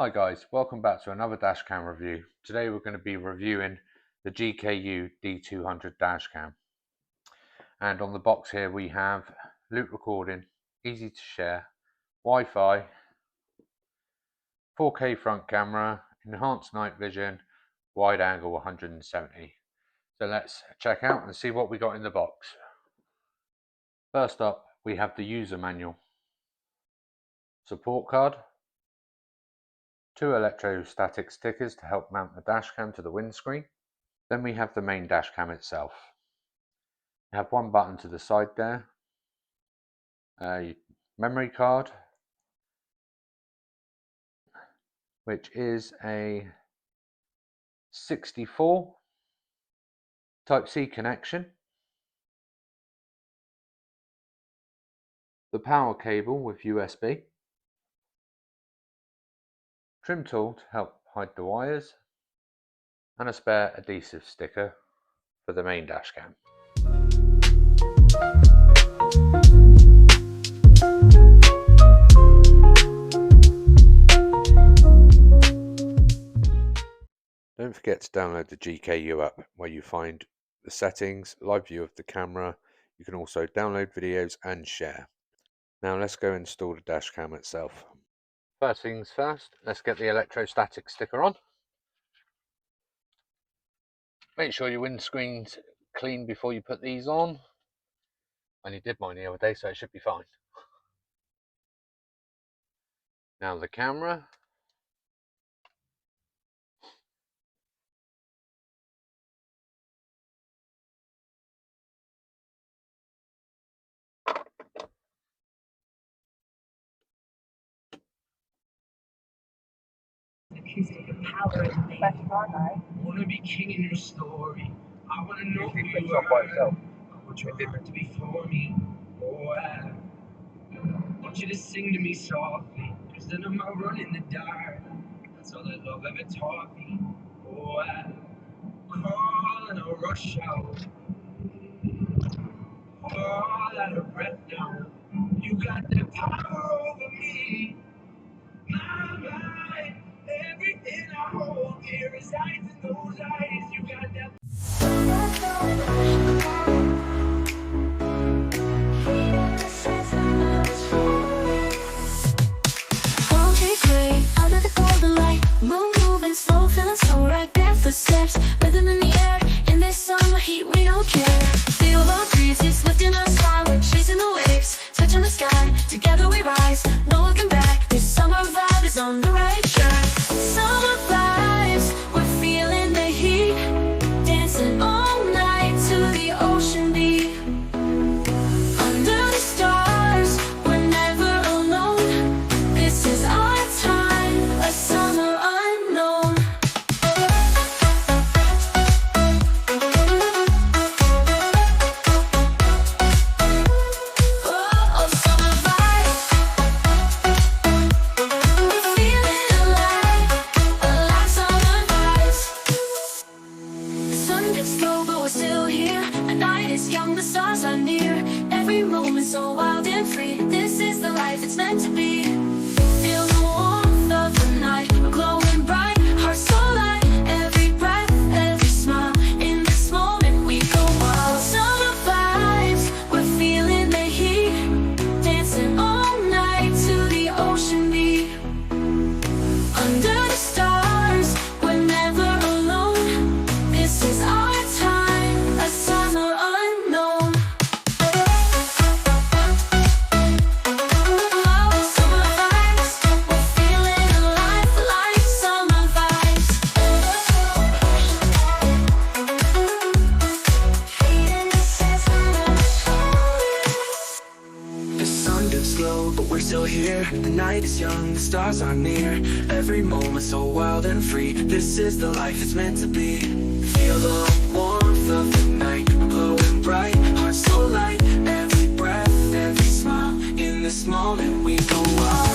Hi guys, welcome back to another dashcam review. Today we're going to be reviewing the GKU D200 dashcam. And on the box here we have loop recording, easy to share, Wi-Fi, 4K front camera, enhanced night vision, wide angle 170. So let's check out and see what we got in the box. First up we have the user manual, support card, 2 electrostatic stickers to help mount the dashcam to the windscreen. Then we have the main dashcam itself. We have one button to the side there, a memory card, which is a 64 Type-C connection, the power cable with USB, trim tool to help hide the wires, and a spare adhesive sticker for the main dashcam. Don't forget to download the GKU app where you find the settings, live view of the camera. You can also download videos and share. Now let's go install the dashcam itself. First things first, let's get the electrostatic sticker on. Make sure your windscreen's clean before you put these on. I only did mine the other day, so it should be fine. Now the camera. Wanna be king in your story. I wanna know who you are. I want your heart to be for me. Oh, I want you to sing to me softly. Instead of my run in the dark. That's all that love ever taught me. Oh, I crawl and I'll rush out. All out of breath now. You got the power over me. My mind, everything I hold here resides in those eyes. You got that. Okay, great. Under the golden light, moon moving slow, feeling so right. Barefoot steps, rhythm in the air. In this summer heat, we don't care. Feel the breezes lifting us high, we're chasing the waves, touching the sky. Together we rise, no looking back. This summer vibe is on the right track. Summer vibes, we're feeling the heat, dancing all night to the ocean beat. Under the stars, we're never alone. This is our time, a summer unknown. Oh, summer vibes, we're feeling alive summer vibes. The sun gets low, but we're still here. The night is young, the stars are near. Every moment so wild and free. This is the life it's meant to be. Feel the warmth of the night, we're glowing bright, hearts so light. Every breath, every smile, in this moment we go wild. Summer vibes, we're feeling the heat, dancing all night to the ocean beat. Under the stars, we're never alone. This is our time, a summer unknown. Oh, summer vibes, we're feeling alive like summer vibes. The sun gets low, but we're still here. The night is young, the stars are near. Every moment so wild and free. This is the life it's meant to be. Feel the warmth of the night, glowing bright, hearts so light. Every breath, every smile, in this moment we go wild.